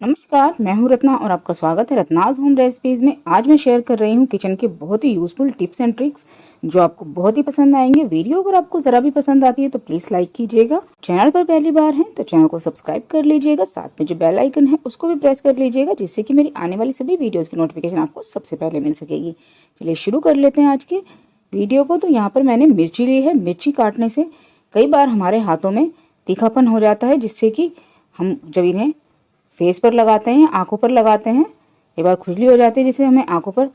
नमस्कार, मैं हूं रत्ना और आपका स्वागत है रत्नाज होम रेसिपीज में। आज मैं शेयर कर रही हूं किचन के बहुत ही यूजफुल टिप्स एंड ट्रिक्स जो आपको बहुत ही पसंद आएंगे। वीडियो अगर आपको जरा भी पसंद आती है तो प्लीज लाइक कीजिएगा। चैनल पर पहली बार है तो चैनल को सब्सक्राइब कर लीजिएगा, साथ में जो बेल आइकन है उसको भी प्रेस कर लीजिएगा, जिससे कि मेरी आने वाली सभी वीडियोज की नोटिफिकेशन आपको सबसे पहले मिल सकेगी। चलिए शुरू कर लेते हैं आज के वीडियो को। तो यहाँ पर मैंने मिर्ची ली है। मिर्ची काटने से कई बार हमारे हाथों में तीखापन हो जाता है, जिससे कि हम जब इन्हें फेस पर लगाते हैं, आंखों पर लगाते हैं, एक बार खुजली हो जाती है जिसे हमें आंखों पर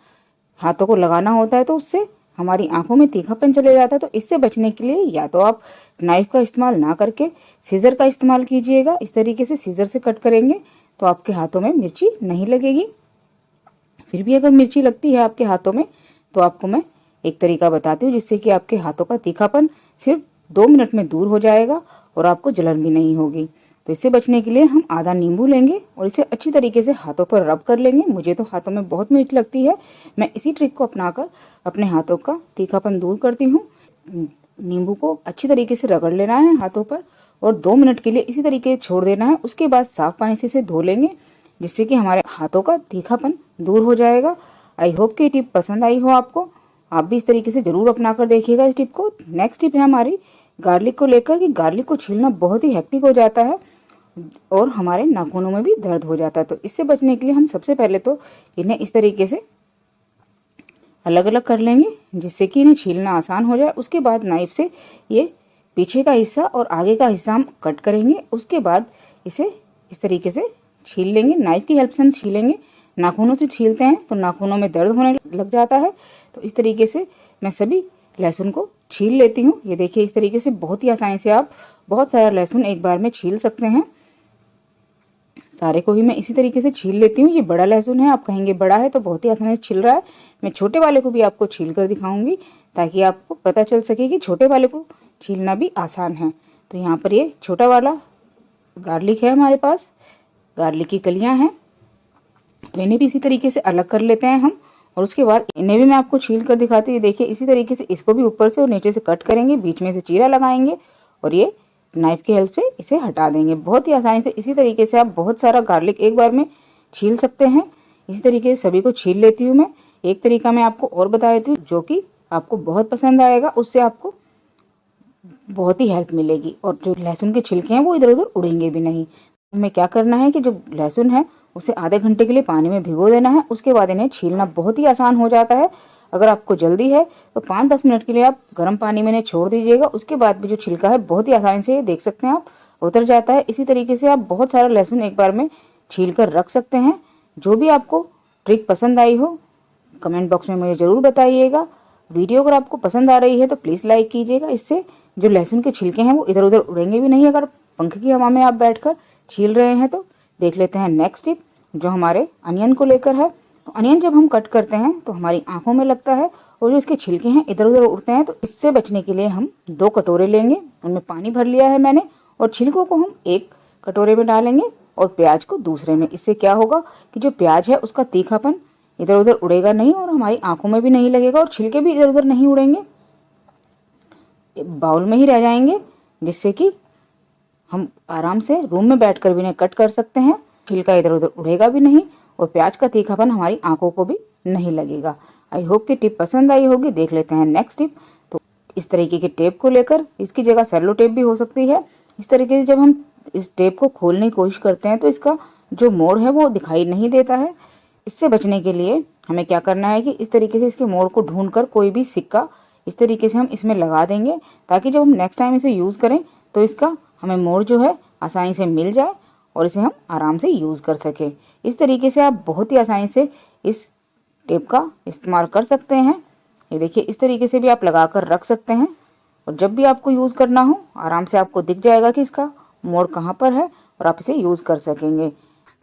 हाथों को लगाना होता है, तो उससे हमारी आंखों में तीखापन चले जाता है। तो इससे बचने के लिए या तो आप नाइफ का इस्तेमाल ना करके सीजर का इस्तेमाल कीजिएगा। इस तरीके से सीजर से कट करेंगे तो आपके हाथों में मिर्ची नहीं लगेगी। फिर भी अगर मिर्ची लगती है आपके हाथों में तो आपको मैं एक तरीका बताती हूँ, जिससे कि आपके हाथों का तीखापन सिर्फ 2 मिनट में दूर हो जाएगा और आपको जलन भी नहीं होगी। तो इससे बचने के लिए हम आधा नींबू लेंगे और इसे अच्छी तरीके से हाथों पर रब कर लेंगे। मुझे तो हाथों में बहुत मिर्च लगती है, मैं इसी ट्रिक को अपनाकर अपने हाथों का तीखापन दूर करती हूँ। नींबू को अच्छी तरीके से रगड़ लेना है हाथों पर और 2 मिनट के लिए इसी तरीके से छोड़ देना है। उसके बाद साफ पानी से इसे धो लेंगे, जिससे कि हमारे हाथों का तीखापन दूर हो जाएगा। आई होप कि टिप पसंद आई हो आपको। आप भी इस तरीके से जरूर अपना कर देखिएगा इस टिप को। नेक्स्ट टिप है हमारी गार्लिक को लेकर कि गार्लिक को छीलना बहुत ही हेक्टिक हो जाता है और हमारे नाखूनों में भी दर्द हो जाता है। तो इससे बचने के लिए हम सबसे पहले तो इन्हें इस तरीके से अलग अलग कर लेंगे, जिससे कि इन्हें छीलना आसान हो जाए। उसके बाद नाइफ से ये पीछे का हिस्सा और आगे का हिस्सा हम कट करेंगे। उसके बाद इसे इस तरीके से छील लेंगे। नाइफ की हेल्प से हम छीलेंगे। नाखूनों से छीलते हैं तो नाखूनों में दर्द होने लग जाता है। तो इस तरीके से मैं सभी लहसुन को छील लेती हूँ। ये देखिए, इस तरीके से बहुत ही आसानी से आप बहुत सारा लहसुन एक बार में छील सकते हैं। सारे को ही मैं इसी तरीके से छील लेती हूँ। ये बड़ा लहसुन है, आप कहेंगे बड़ा है तो बहुत ही आसानी से छिल रहा है। मैं छोटे वाले को भी आपको छील कर दिखाऊंगी ताकि आपको पता चल सके कि छोटे वाले को छीलना भी आसान है। तो यहाँ पर ये छोटा वाला गार्लिक है हमारे पास, गार्लिक की कलियां हैं, तो इन्हें भी इसी तरीके से अलग कर लेते हैं हम। और उसके बाद इन्हें भी मैं आपको छील कर दिखाती हूँ। देखिए, इसी तरीके से इसको भी ऊपर से और नीचे से कट करेंगे, बीच में से चीरा लगाएंगे और ये नाइफ की हेल्प से इसे हटा देंगे। बहुत ही आसानी से इसी तरीके से आप बहुत सारा गार्लिक एक बार में छील सकते हैं। इसी तरीके से सभी को छील लेती हूँ मैं। एक तरीका मैं आपको और बता देती हूँ जो कि आपको बहुत पसंद आएगा, उससे आपको बहुत ही हेल्प मिलेगी और जो लहसुन के छिलके हैं वो इधर उधर उड़ेंगे भी नहीं। हमें क्या करना है कि जो लहसुन है उसे आधे घंटे के लिए पानी में भिगो देना है। उसके बाद इन्हें छीलना बहुत ही आसान हो जाता है। अगर आपको जल्दी है तो 5-10 मिनट के लिए आप गर्म पानी में इन्हें छोड़ दीजिएगा। उसके बाद भी जो छिलका है बहुत ही आसानी से देख सकते हैं आप उतर जाता है। इसी तरीके से आप बहुत सारा लहसुन एक बार में छील कर रख सकते हैं। जो भी आपको ट्रिक पसंद आई हो कमेंट बॉक्स में मुझे जरूर बताइएगा। वीडियो अगर आपको पसंद आ रही है तो प्लीज लाइक कीजिएगा। इससे जो लहसुन के छिलके हैं वो इधर उधर उड़ेंगे भी नहीं अगर पंखे की हवा में आप बैठकर छील रहे हैं तो। देख लेते हैं नेक्स्ट टिप जो हमारे अनियन को लेकर है। तो अनियन जब हम कट करते हैं तो हमारी आंखों में लगता है और जो इसके छिलके हैं इधर उधर उड़ते हैं। तो इससे बचने के लिए हम 2 कटोरे लेंगे, उनमें पानी भर लिया है मैंने, और छिलकों को हम एक कटोरे में डालेंगे और प्याज को दूसरे में। इससे क्या होगा कि जो प्याज है उसका तीखापन इधर उधर उड़ेगा नहीं और हमारी आंखों में भी नहीं लगेगा और छिलके भी इधर उधर नहीं उड़ेंगे, बाउल में ही रह जाएंगे, जिससे कि हम आराम से रूम में बैठकर भी इन्हें कट कर सकते हैं। छिलका इधर उधर उड़ेगा भी नहीं और प्याज का तीखापन हमारी आंखों को भी नहीं लगेगा। आई होप कि टिप पसंद आई होगी। देख लेते हैं नेक्स्ट टिप। तो इस तरीके के टेप को लेकर, इसकी जगह सेलो टेप भी हो सकती है, इस तरीके से जब हम इस टेप को खोलने की कोशिश करते हैं तो इसका जो मोड़ है वो दिखाई नहीं देता है। इससे बचने के लिए हमें क्या करना है कि इस तरीके से इसके मोड़ को ढूंढकर कोई भी सिक्का इस तरीके से हम इसमें लगा देंगे, ताकि जब हम नेक्स्ट टाइम इसे यूज़ करें तो इसका हमें मोड़ जो है आसानी से मिल जाए और इसे हम आराम से यूज़ कर सकें। इस तरीके से आप बहुत ही आसानी से इस टेप का इस्तेमाल कर सकते हैं। ये देखिए, इस तरीके से भी आप लगा कर रख सकते हैं और जब भी आपको यूज़ करना हो आराम से आपको दिख जाएगा कि इसका मोड़ कहाँ पर है और आप इसे यूज़ कर सकेंगे।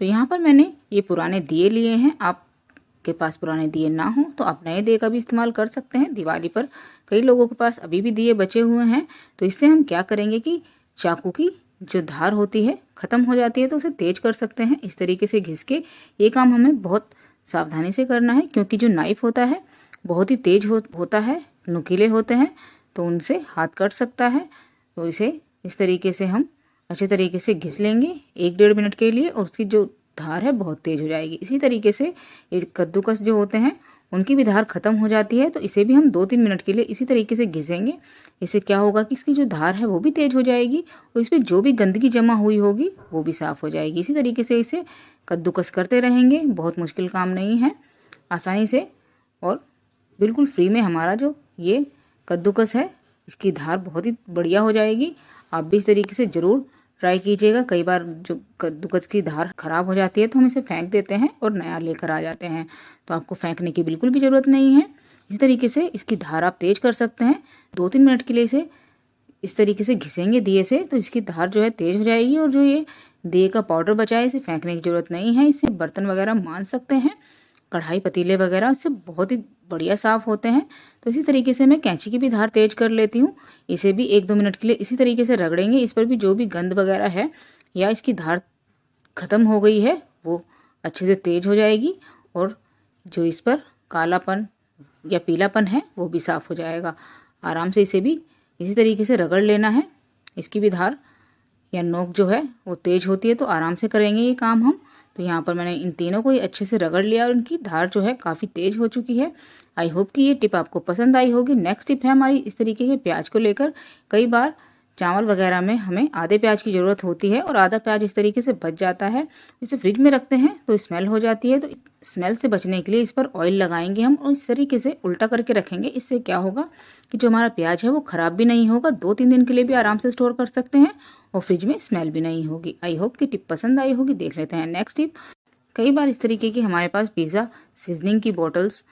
तो यहाँ पर मैंने ये पुराने दिए लिए हैं। आपके पास पुराने दिए ना हो तो आप नए दिए का भी इस्तेमाल कर सकते हैं। दिवाली पर कई लोगों के पास अभी भी दिए बचे हुए हैं। तो इससे हम क्या करेंगे कि चाकू की जो धार होती है ख़त्म हो जाती है तो उसे तेज कर सकते हैं। इस तरीके से घिस के ये काम हमें बहुत सावधानी से करना है, क्योंकि जो नाइफ होता है बहुत ही तेज होता है, नुकीले होते हैं, तो उनसे हाथ कट सकता है। तो इसे इस तरीके से हम अच्छे तरीके से घिस लेंगे 1-1.5 मिनट के लिए और उसकी जो धार है बहुत तेज हो जाएगी। इसी तरीके से ये कद्दूकस जो होते हैं उनकी भी धार खत्म हो जाती है। तो इसे भी हम 2-3 मिनट के लिए इसी तरीके से घिसेंगे। इससे क्या होगा कि इसकी जो धार है वो भी तेज हो जाएगी और इसमें जो भी गंदगी जमा हुई होगी वो भी साफ हो जाएगी। इसी तरीके से इसे कद्दूकस करते रहेंगे। बहुत मुश्किल काम नहीं है, आसानी से और बिल्कुल फ्री में हमारा जो ये कद्दूकस है इसकी धार बहुत ही बढ़िया हो जाएगी। आप भी इस तरीके से ज़रूर ट्राई कीजिएगा। कई बार जो कद्दूकस की धार खराब हो जाती है तो हम इसे फेंक देते हैं और नया लेकर आ जाते हैं, तो आपको फेंकने की बिल्कुल भी ज़रूरत नहीं है। इस तरीके से इसकी धार आप तेज कर सकते हैं। 2-3 मिनट के लिए इसे इस तरीके से घिसेंगे दिए से, तो इसकी धार जो है तेज हो जाएगी। और जो ये दिए का पाउडर बचा है इसे फेंकने की ज़रूरत नहीं है। इससे बर्तन वगैरह मान सकते हैं, कढ़ाई पतीले वगैरह इससे बहुत ही बढ़िया साफ़ होते हैं। तो इसी तरीके से मैं कैंची की भी धार तेज कर लेती हूँ। इसे भी 1-2 मिनट के लिए इसी तरीके से रगड़ेंगे। इस पर भी जो भी गंद वगैरह है या इसकी धार ख़त्म हो गई है वो अच्छे से तेज हो जाएगी और जो इस पर कालापन या पीलापन है वो भी साफ़ हो जाएगा। आराम से इसे भी इसी तरीके से रगड़ लेना है। इसकी भी धार या नोक जो है वो तेज होती है, तो आराम से करेंगे ये काम हम। तो यहाँ पर मैंने इन तीनों को ही अच्छे से रगड़ लिया और इनकी धार जो है काफ़ी तेज हो चुकी है। आई होप कि ये टिप आपको पसंद आई होगी। नेक्स्ट टिप है हमारी इस तरीके के प्याज को लेकर। कई बार चावल वगैरह में हमें आधे प्याज की ज़रूरत होती है और आधा प्याज इस तरीके से बच जाता है। इसे फ्रिज में रखते हैं तो स्मेल हो जाती है, तो स्मेल से बचने के लिए इस पर ऑयल लगाएंगे हम और इस तरीके से उल्टा करके रखेंगे। इससे क्या होगा कि जो हमारा प्याज है वो ख़राब भी नहीं होगा, 2-3 दिन के लिए भी आराम से स्टोर कर सकते हैं और फ्रिज में स्मेल भी नहीं होगी। आई होप कि टिप पसंद आई होगी। देख लेते हैं नेक्स्ट टिप। कई बार इस तरीके की हमारे पास पिज़्ज़ा सीजनिंग की बॉटल्स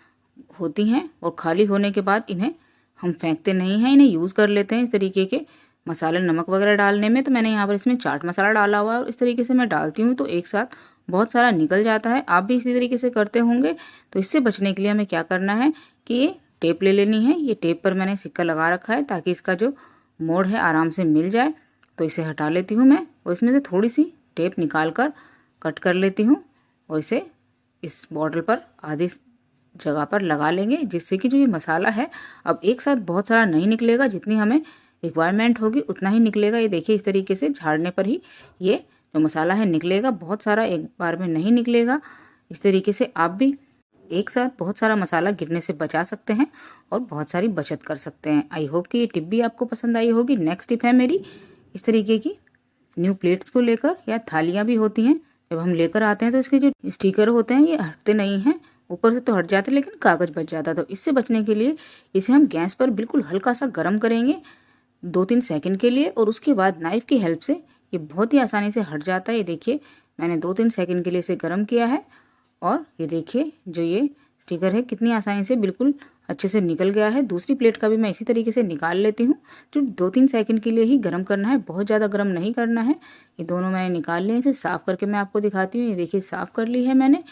होती हैं और खाली होने के बाद इन्हें हम फेंकते नहीं हैं, इन्हें यूज़ कर लेते हैं इस तरीके के मसाले नमक वगैरह डालने में। तो मैंने यहाँ पर इसमें चाट मसाला डाला हुआ है और इस तरीके से मैं डालती हूँ तो एक साथ बहुत सारा निकल जाता है। आप भी इसी तरीके से करते होंगे। तो इससे बचने के लिए हमें क्या करना है कि ये टेप ले लेनी है। ये टेप पर मैंने सिक्का लगा रखा है ताकि इसका जो मोड़ है आराम से मिल जाए। तो इसे हटा लेती हूँ मैं और इसमें से थोड़ी सी टेप निकाल कर कट कर लेती हूँ और इसे इस बॉटल पर आधी जगह पर लगा लेंगे, जिससे कि जो ये मसाला है अब एक साथ बहुत सारा नहीं निकलेगा, जितनी हमें रिक्वायरमेंट होगी उतना ही निकलेगा। ये देखिए इस तरीके से झाड़ने पर ही ये जो मसाला है निकलेगा, बहुत सारा एक बार में नहीं निकलेगा। इस तरीके से आप भी एक साथ बहुत सारा मसाला गिरने से बचा सकते हैं और बहुत सारी बचत कर सकते हैं। आई होप कि ये टिप भी आपको पसंद आई होगी। नेक्स्ट टिप है मेरी इस तरीके की न्यू प्लेट्स को लेकर, या थालियाँ भी होती हैं जब हम लेकर आते हैं तो इसके जो स्टिकर होते हैं ये हटते नहीं हैं, ऊपर से तो हट जाते लेकिन कागज़ बच जाता। तो इससे बचने के लिए इसे हम गैस पर बिल्कुल हल्का सा गर्म करेंगे 2-3 सेकंड के लिए और उसके बाद नाइफ़ की हेल्प से ये बहुत ही आसानी से हट जाता है। ये देखिए मैंने 2-3 सेकंड के लिए इसे गर्म किया है और ये देखिए जो ये स्टिकर है कितनी आसानी से बिल्कुल अच्छे से निकल गया है। दूसरी प्लेट का भी मैं इसी तरीके से निकाल लेती हूँ। जो 2-3 सेकंड के लिए ही गर्म करना है, बहुत ज़्यादा गर्म नहीं करना है। ये दोनों मैंने निकाल लिए। इसे साफ़ करके मैं आपको दिखाती हूँ। ये देखिए साफ़ कर ली है मैंने।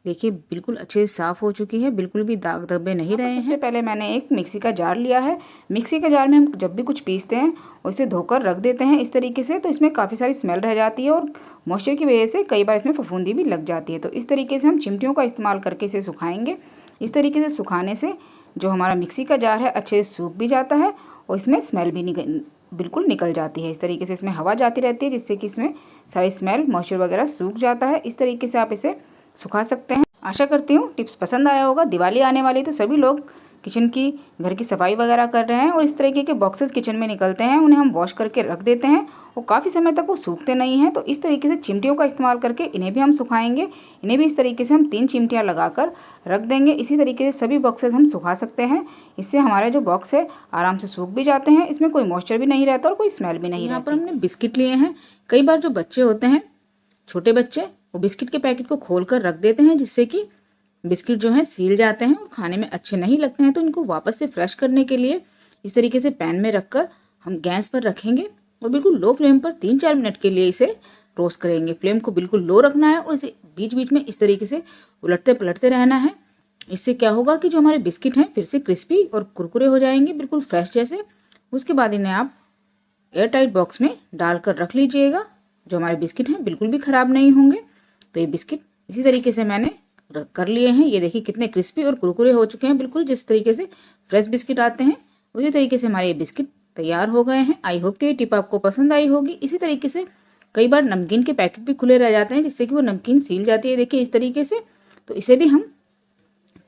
देखिए बिल्कुल अच्छे से साफ़ हो चुकी है, बिल्कुल भी दाग धब्बे नहीं रहे हैं। सबसे पहले मैंने एक मिक्सी का जार लिया है। मिक्सी के जार में हम जब भी कुछ पीसते हैं उसे धोकर रख देते हैं इस तरीके से, तो इसमें काफ़ी सारी स्मेल रह जाती है और मॉइस्चर की वजह से कई बार इसमें फफूंदी भी लग जाती है। तो इस तरीके से हम चिमटियों का इस्तेमाल करके इसे सुखाएंगे। इस तरीके से सुखाने से जो हमारा मिक्सी का जार है अच्छे से सूख भी जाता है और इसमें स्मेल भी बिल्कुल निकल जाती है। इस तरीके से इसमें हवा जाती रहती है जिससे कि इसमें सारी स्मेल मॉइस्चर वगैरह सूख जाता है। इस तरीके से आप इसे सुखा सकते हैं। आशा करती हूँ टिप्स पसंद आया होगा। दिवाली आने वाली तो सभी लोग किचन की घर की सफाई वगैरह कर रहे हैं और इस तरीके के बॉक्सेस किचन में निकलते हैं, उन्हें हम वॉश करके रख देते हैं और काफ़ी समय तक वो सूखते नहीं हैं। तो इस तरीके से चिमटियों का इस्तेमाल करके इन्हें भी हम सुखाएंगे। इन्हें भी इस तरीके से हम 3 चिमटियाँ लगाकर रख देंगे। इसी तरीके से सभी बॉक्सेस हम सुखा सकते हैं। इससे हमारे जो बॉक्स है आराम से सूख भी जाते हैं, इसमें कोई मॉइस्चर भी नहीं रहता और कोई स्मेल भी नहीं रहती। यहाँ पर हमने बिस्किट लिए हैं। कई बार जो बच्चे होते हैं, छोटे बच्चे, वो बिस्किट के पैकेट को खोल कर रख देते हैं जिससे कि बिस्किट जो है सील जाते हैं और खाने में अच्छे नहीं लगते हैं। तो इनको वापस से फ्रेश करने के लिए इस तरीके से पैन में रखकर हम गैस पर रखेंगे और बिल्कुल लो फ्लेम पर 3-4 मिनट के लिए इसे रोस्ट करेंगे। फ्लेम को बिल्कुल लो रखना है और इसे बीच बीच में इस तरीके से उलटते पलटते रहना है। इससे क्या होगा कि जो हमारे बिस्किट हैं फिर से क्रिस्पी और कुरकुरे हो जाएंगे, बिल्कुल फ्रेश जैसे। उसके बाद इन्हें आप एयर टाइट बॉक्स में डालकर रख लीजिएगा। जो हमारे बिस्किट हैं बिल्कुल भी ख़राब नहीं होंगे। तो ये बिस्किट इसी तरीके से मैंने कर लिए हैं। ये देखिए कितने क्रिस्पी और कुरकुरे हो चुके हैं, बिल्कुल जिस तरीके से फ्रेश बिस्किट आते हैं उसी तरीके से हमारे ये बिस्किट तैयार हो गए हैं। आई होप कि ये टिप आपको पसंद आई होगी। इसी तरीके से कई बार नमकीन के पैकेट भी खुले रह जाते हैं जिससे कि वो नमकीन सील जाती है। देखिए इस तरीके से। तो इसे भी हम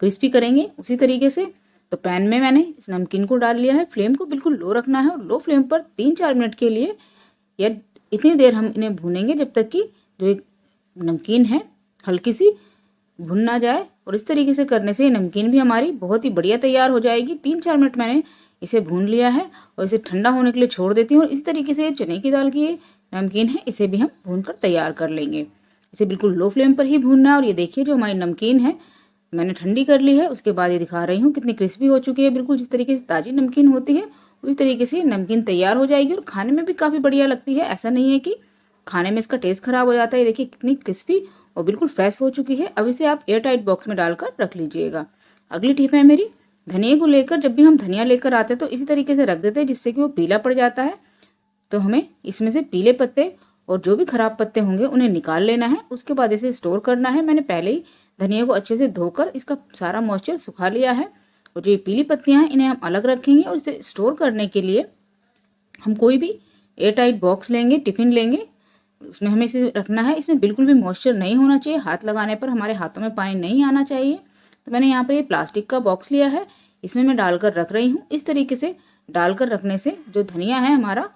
क्रिस्पी करेंगे उसी तरीके से। तो पैन में मैंने इस नमकीन को डाल लिया है। फ्लेम को बिल्कुल लो रखना है और लो फ्लेम पर 3-4 मिनट के लिए या इतनी देर हम इन्हें भूनेंगे जब तक कि जो एक नमकीन है हल्की सी भुन ना जाए। और इस तरीके से करने से ये नमकीन भी हमारी बहुत ही बढ़िया तैयार हो जाएगी। 3-4 मिनट मैंने इसे भून लिया है और इसे ठंडा होने के लिए छोड़ देती हूँ। और इसी तरीके से चने की दाल की ये नमकीन है, इसे भी हम भून कर तैयार कर लेंगे। इसे बिल्कुल लो फ्लेम पर ही भूनना है। और ये देखिए जो हमारी नमकीन है मैंने ठंडी कर ली है, उसके बाद ये दिखा रही हूँ कितनी क्रिस्पी हो चुकी है। बिल्कुल जिस तरीके से ताजी नमकीन होती है उसी तरीके से नमकीन तैयार हो जाएगी और खाने में भी काफ़ी बढ़िया लगती है। ऐसा नहीं है कि खाने में इसका टेस्ट खराब हो जाता है। देखिए कितनी क्रिस्पी और बिल्कुल फ्रेश हो चुकी है। अब इसे आप एयर टाइट बॉक्स में डालकर रख लीजिएगा। अगली टिप है मेरी, धनिया को लेकर जब भी हम धनिया लेकर आते हैं तो इसी तरीके से रख देते हैं जिससे कि वो पीला पड़ जाता है। तो हमें इसमें से पीले पत्ते और जो भी खराब पत्ते होंगे उन्हें निकाल लेना है। उसके बाद इसे स्टोर करना है। मैंने पहले ही धनिया को अच्छे से धोकर इसका सारा मॉइस्चर सुखा लिया है। और जो ये पीली पत्तियां हैं इन्हें हम अलग रखेंगे। और इसे स्टोर करने के लिए हम कोई भी एयर टाइट बॉक्स लेंगे, टिफिन लेंगे, उसमें हमें इसे रखना है। इसमें बिल्कुल भी मॉइस्चर नहीं होना चाहिए। हाथ लगाने पर हमारे हाथों में पानी नहीं आना चाहिए। तो मैंने यहाँ पर ये प्लास्टिक का बॉक्स लिया है, इसमें मैं डालकर रख रही हूँ। इस तरीके से डालकर रखने से जो धनिया है हमारा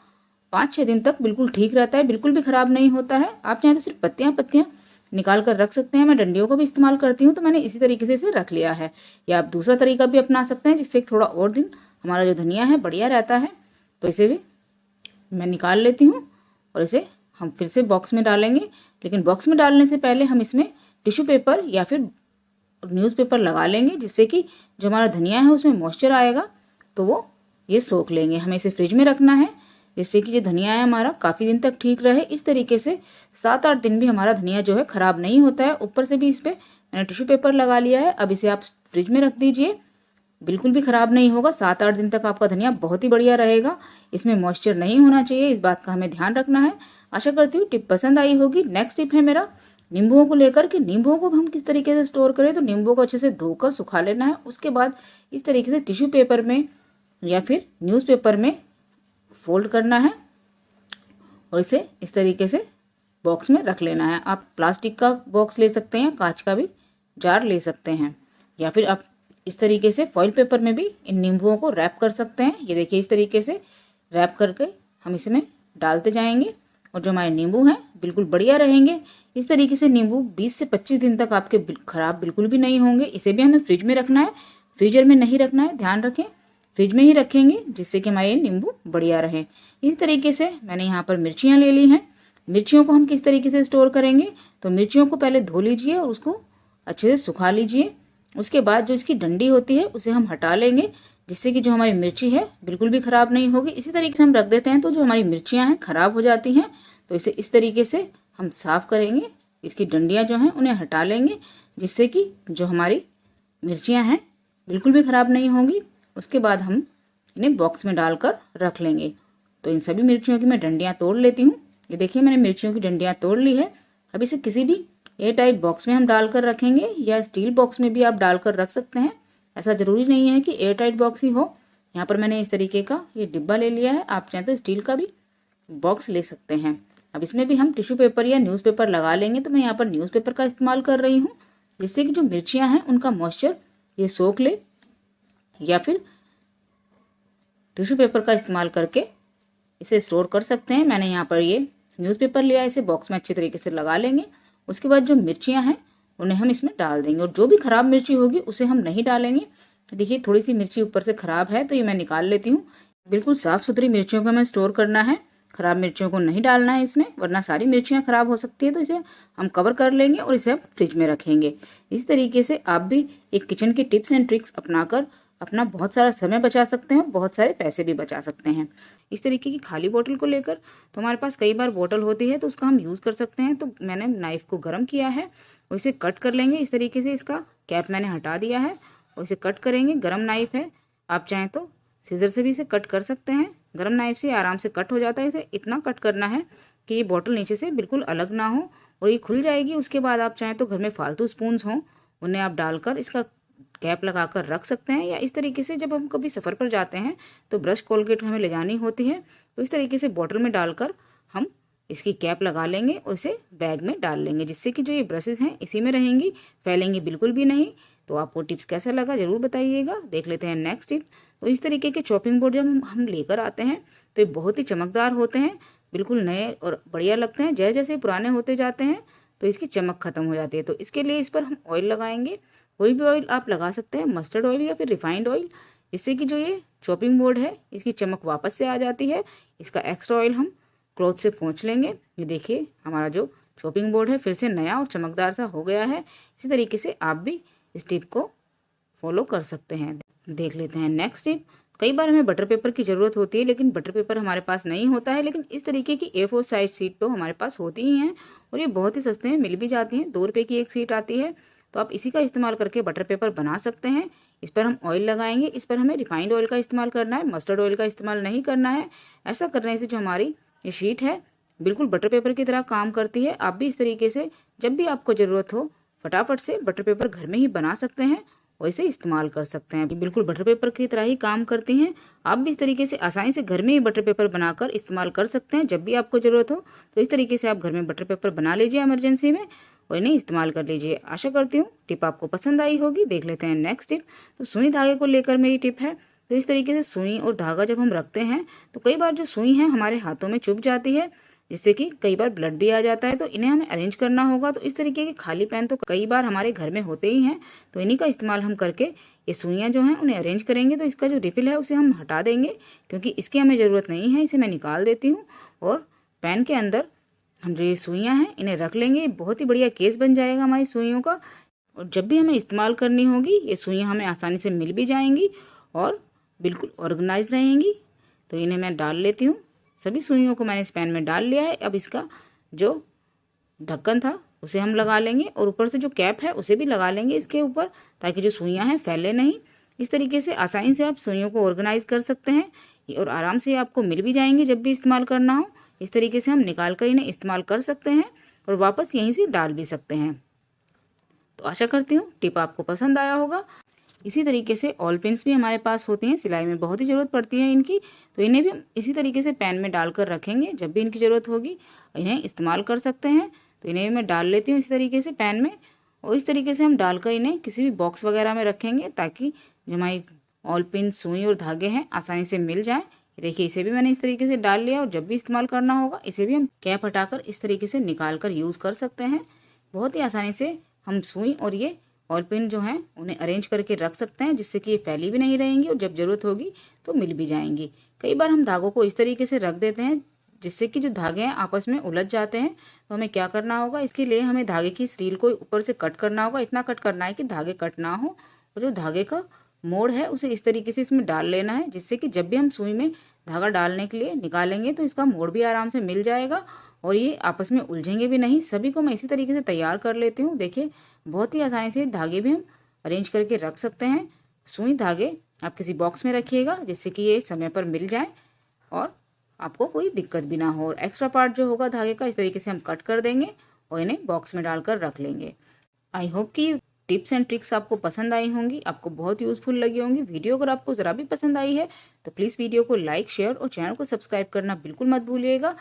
5-6 दिन तक बिल्कुल ठीक रहता है, बिल्कुल भी खराब नहीं होता है। आप चाहें तो सिर्फ पत्तियां निकाल कर रख सकते हैं। मैं डंडियों का भी इस्तेमाल करती हूँ, तो मैंने इसी तरीके से इसे रख लिया है। या आप दूसरा तरीका भी अपना सकते हैं जिससे थोड़ा और दिन हमारा जो धनिया है बढ़िया रहता है। तो इसे भी मैं निकाल लेती हूँ और इसे हम फिर से बॉक्स में डालेंगे। लेकिन बॉक्स में डालने से पहले हम इसमें टिश्यू पेपर या फिर न्यूज़पेपर लगा लेंगे जिससे कि जो हमारा धनिया है उसमें मॉइस्चर आएगा तो वो ये सोख लेंगे। हमें इसे फ्रिज में रखना है जिससे कि जो धनिया है हमारा काफ़ी दिन तक ठीक रहे। इस तरीके से 7-8 दिन भी हमारा धनिया जो है ख़राब नहीं होता है। ऊपर से भी इस पर मैंने टिश्यू पेपर लगा लिया है। अब इसे आप फ्रिज में रख दीजिए, बिल्कुल भी ख़राब नहीं होगा। 7-8 दिन तक आपका धनिया बहुत ही बढ़िया रहेगा। इसमें मॉइस्चर नहीं होना चाहिए, इस बात का हमें ध्यान रखना है। आशा करती हूँ टिप पसंद आई होगी। नेक्स्ट टिप है मेरा नींबुओं को लेकर कि नींबुओं को हम किस तरीके से स्टोर करें। तो नींबुओं को अच्छे से धोकर सुखा लेना है। उसके बाद इस तरीके से टिश्यू पेपर में या फिर न्यूज़पेपर में फोल्ड करना है और इसे इस तरीके से बॉक्स में रख लेना है। आप प्लास्टिक का बॉक्स ले सकते हैं, कांच का भी जार ले सकते हैं, या फिर आप इस तरीके से फॉइल पेपर में भी इन नींबुओं को रैप कर सकते हैं। ये देखिए इस तरीके से रैप करके हम इसमें डालते जाएंगे और जो हमारे नींबू हैं बिल्कुल बढ़िया रहेंगे। इस तरीके से नींबू 20 से 25 दिन तक आपके खराब बिल्कुल भी नहीं होंगे। इसे भी हमें फ्रिज में रखना है, फ्रीजर में नहीं रखना है, ध्यान रखें। फ्रिज में ही रखेंगे जिससे कि हमारे नींबू बढ़िया रहे। इस तरीके से मैंने यहाँ पर मिर्चियाँ ले ली हैं। मिर्चियों को हम किस तरीके से स्टोर करेंगे, तो मिर्चियों को पहले धो लीजिए और उसको अच्छे से सुखा लीजिए। उसके बाद जो इसकी डंडी होती है उसे हम हटा लेंगे जिससे कि जो हमारी मिर्ची है बिल्कुल भी खराब नहीं होगी। इसी तरीके से हम रख देते हैं तो जो हमारी मिर्चियाँ हैं खराब हो जाती हैं। तो इसे इस तरीके से हम साफ करेंगे, इसकी डंडियाँ जो हैं उन्हें हटा लेंगे जिससे कि जो हमारी मिर्चियाँ हैं बिल्कुल भी खराब नहीं होंगी। उसके बाद हम इन्हें बॉक्स में डालकर रख लेंगे। तो इन सभी मिर्चियों की मैं डंडियाँ तोड़ लेती हूँ। ये देखिए मैंने मिर्चियों की डंडियाँ तोड़ ली है। अब इसे किसी भी एयर टाइट बॉक्स में हम डालकर रखेंगे या स्टील बॉक्स में भी आप डालकर रख सकते हैं। ऐसा जरूरी नहीं है कि एयर टाइट बॉक्स ही हो। यहाँ पर मैंने इस तरीके का ये डिब्बा ले लिया है, आप चाहें तो स्टील का भी बॉक्स ले सकते हैं। अब इसमें भी हम टिश्यू पेपर या न्यूज़पेपर लगा लेंगे। तो मैं यहाँ पर न्यूज़पेपर का इस्तेमाल कर रही हूँ जिससे कि जो मिर्चियाँ हैं उनका मॉइस्चर ये सोख ले, या फिर टिश्यू पेपर का इस्तेमाल करके इसे स्टोर कर सकते हैं। मैंने यहाँ पर ये न्यूज़पेपर लिया, इसे बॉक्स में अच्छे तरीके से लगा लेंगे। उसके बाद जो मिर्चियाँ हैं उन्हें हम इसमें डाल देंगे और जो भी खराब मिर्ची होगी उसे हम नहीं डालेंगे। देखिए थोड़ी सी मिर्ची ऊपर से खराब है तो ये मैं निकाल लेती हूँ। बिल्कुल साफ सुथरी मिर्चियों को हमें स्टोर करना है, खराब मिर्चियों को नहीं डालना है इसमें, वरना सारी मिर्चियाँ खराब हो सकती है। तो इसे हम कवर कर लेंगे और इसे हम फ्रिज में रखेंगे। इस तरीके से आप भी एक किचन की टिप्स एंड ट्रिक्स अपनाकर अपना बहुत सारा समय बचा सकते हैं, बहुत सारे पैसे भी बचा सकते हैं। इस तरीके की खाली बोतल को लेकर तो हमारे पास कई बार बोतल होती है तो उसका हम यूज़ कर सकते हैं। तो मैंने नाइफ को गर्म किया है और इसे कट कर लेंगे। इस तरीके से इसका कैप मैंने हटा दिया है और इसे कट करेंगे। गर्म नाइफ है, आप चाहें तो सीजर से भी इसे कट कर सकते हैं। गर्म नाइफ से आराम से कट हो जाता है। इसे इतना कट करना है कि ये बोतल नीचे से बिल्कुल अलग ना हो और ये खुल जाएगी। उसके बाद आप चाहें तो घर में फालतू स्पून्स हों उन्हें आप डालकर इसका कैप लगाकर रख सकते हैं। या इस तरीके से जब हम कभी सफ़र पर जाते हैं तो ब्रश कोलगेट हमें ले जानी होती है तो इस तरीके से बॉटल में डालकर हम इसकी कैप लगा लेंगे और इसे बैग में डाल लेंगे, जिससे कि जो ये ब्रशेस हैं इसी में रहेंगी, फैलेंगी बिल्कुल भी नहीं। तो आपको टिप्स कैसा लगा जरूर बताइएगा। देख लेते हैं नेक्स्ट टिप। तो इस तरीके के चॉपिंग बोर्ड जब हम लेकर आते हैं तो ये बहुत ही चमकदार होते हैं, बिल्कुल नए और बढ़िया लगते हैं। जैसे जैसे पुराने होते जाते हैं तो इसकी चमक खत्म हो जाती है। तो इसके लिए इस पर हम ऑयल लगाएंगे। कोई भी ऑयल आप लगा सकते हैं, मस्टर्ड ऑयल या फिर रिफाइंड ऑयल, इससे कि जो ये चॉपिंग बोर्ड है इसकी चमक वापस से आ जाती है। इसका एक्स्ट्रा ऑयल हम क्लॉथ से पोंछ लेंगे। ये देखिए हमारा जो चॉपिंग बोर्ड है फिर से नया और चमकदार सा हो गया है। इसी तरीके से आप भी इस टिप को फॉलो कर सकते हैं। देख लेते हैं नेक्स्ट टिप। कई बार हमें बटर पेपर की ज़रूरत होती है, लेकिन बटर पेपर हमारे पास नहीं होता है, लेकिन इस तरीके की A4 साइज शीट तो हमारे पास होती ही हैं और ये बहुत ही सस्ते में मिल भी जाती हैं। 2 रुपये की एक शीट आती है। तो आप इसी का इस्तेमाल करके बटर पेपर बना सकते हैं। इस पर हम ऑयल लगाएंगे। इस पर हमें रिफाइंड ऑयल का इस्तेमाल करना है, मस्टर्ड ऑयल का इस्तेमाल नहीं करना है। ऐसा करने से जो हमारी ये शीट है बिल्कुल बटर पेपर की तरह काम करती है। आप भी इस तरीके से जब भी आपको ज़रूरत हो फटाफट से बटर पेपर घर में ही बना सकते हैं और इसे इस्तेमाल कर सकते हैं। बिल्कुल बटर पेपर की तरह ही काम करती हैं। आप भी इस तरीके से आसानी से घर में ही बटर पेपर बनाकर इस्तेमाल कर सकते हैं जब भी आपको ज़रूरत हो। तो इस तरीके से आप घर में बटर पेपर बना लीजिए इमरजेंसी में और इन्हें इस्तेमाल कर लीजिए। आशा करती हूँ टिप आपको पसंद आई होगी। देख लेते हैं नेक्स्ट टिप। तो सुई धागे को लेकर मेरी टिप है। तो इस तरीके से सुई और धागा जब हम रखते हैं तो कई बार जो सुई है हमारे हाथों में चुभ जाती है, जिससे कि कई बार ब्लड भी आ जाता है। तो इन्हें हमें अरेंज करना होगा। तो इस तरीके के खाली पेन तो कई बार हमारे घर में होते ही हैं। तो इन्हीं का इस्तेमाल हम करके ये सुइयाँ जो हैं उन्हें अरेंज करेंगे। तो इसका जो रिफिल है उसे हम हटा देंगे, क्योंकि इसकी हमें ज़रूरत नहीं है। इसे मैं निकाल देती हूँ और पेन के अंदर हम जो ये सुइयाँ हैं इन्हें रख लेंगे। बहुत ही बढ़िया केस बन जाएगा हमारी सुइयों का। और जब भी हमें इस्तेमाल करनी होगी ये सुइयाँ हमें आसानी से मिल भी जाएंगी और बिल्कुल ऑर्गेनाइज रहेंगी। तो इन्हें मैं डाल लेती हूँ। सभी सुइयों को मैंने इस पैन में डाल लिया है। अब इसका जो ढक्कन था उसे हम लगा लेंगे और ऊपर से जो कैप है उसे भी लगा लेंगे इसके ऊपर, ताकि जो सुइयां हैं फैले नहीं। इस तरीके से आसानी से आप सुइयों को ऑर्गेनाइज कर सकते हैं और आराम से आपको मिल भी जाएंगे जब भी इस्तेमाल करना हो। इस तरीके से हम निकाल कर इन्हें इस्तेमाल कर सकते हैं और वापस यहीं से डाल भी सकते हैं। तो आशा करती हूँ टिप आपको पसंद आया होगा। इसी तरीके से ऑल पिन्स भी हमारे पास होती हैं, सिलाई में बहुत ही ज़रूरत पड़ती है इनकी। तो इन्हें भी हम इसी तरीके से पैन में डालकर रखेंगे। जब भी इनकी ज़रूरत होगी इन्हें इस्तेमाल कर सकते हैं। तो इन्हें भी मैं डाल लेती हूँ इसी तरीके से पैन में और इस तरीके से हम डालकर इन्हें किसी भी बॉक्स वगैरह में रखेंगे, ताकि जो हमारी ऑल पिन सुई और धागे हैं आसानी से मिल जाएँ। देखिए इसे भी मैंने इस तरीके से डाल लिया और जब भी इस्तेमाल करना होगा इसे भी हम कैप हटाकर इस तरीके से निकाल कर यूज़ कर सकते हैं। बहुत ही आसानी से हम सुई और ये ऑल पिन जो हैं उन्हें अरेंज करके रख सकते हैं, जिससे कि ये फैली भी नहीं रहेंगी और जब ज़रूरत होगी तो मिल भी जाएंगी। कई बार हम धागों को इस तरीके से रख देते हैं जिससे कि जो धागे हैं आपस में उलझ जाते हैं। तो हमें क्या करना होगा, इसके लिए हमें धागे की इस रील को ऊपर से कट करना होगा। इतना कट करना है कि धागे कट ना हो और जो धागे का मोड़ है उसे इस तरीके से इसमें डाल लेना है, जिससे कि जब भी हम सुई में धागा डालने के लिए निकालेंगे तो इसका मोड़ भी आराम से मिल जाएगा और ये आपस में उलझेंगे भी नहीं। सभी को मैं इसी तरीके से तैयार कर लेती हूँ। देखिए बहुत ही आसानी से धागे भी हम अरेंज करके रख सकते हैं। सुई धागे आप किसी बॉक्स में रखिएगा जिससे कि ये समय पर मिल जाए और आपको कोई दिक्कत भी ना हो। और एक्स्ट्रा पार्ट जो होगा धागे का इस तरीके से हम कट कर देंगे और इन्हें बॉक्स में डालकर रख लेंगे। आई होप कि टिप्स एंड ट्रिक्स आपको पसंद आई होंगी, आपको बहुत यूजफुल लगी होंगी। वीडियो अगर आपको ज़रा भी पसंद आई है तो प्लीज़ वीडियो को लाइक, शेयर और चैनल को सब्सक्राइब करना बिल्कुल मत भूलिएगा।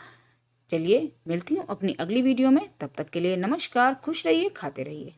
चलिए मिलती हूँ अपनी अगली वीडियो में। तब तक के लिए नमस्कार, खुश रहिए, खाते रहिए।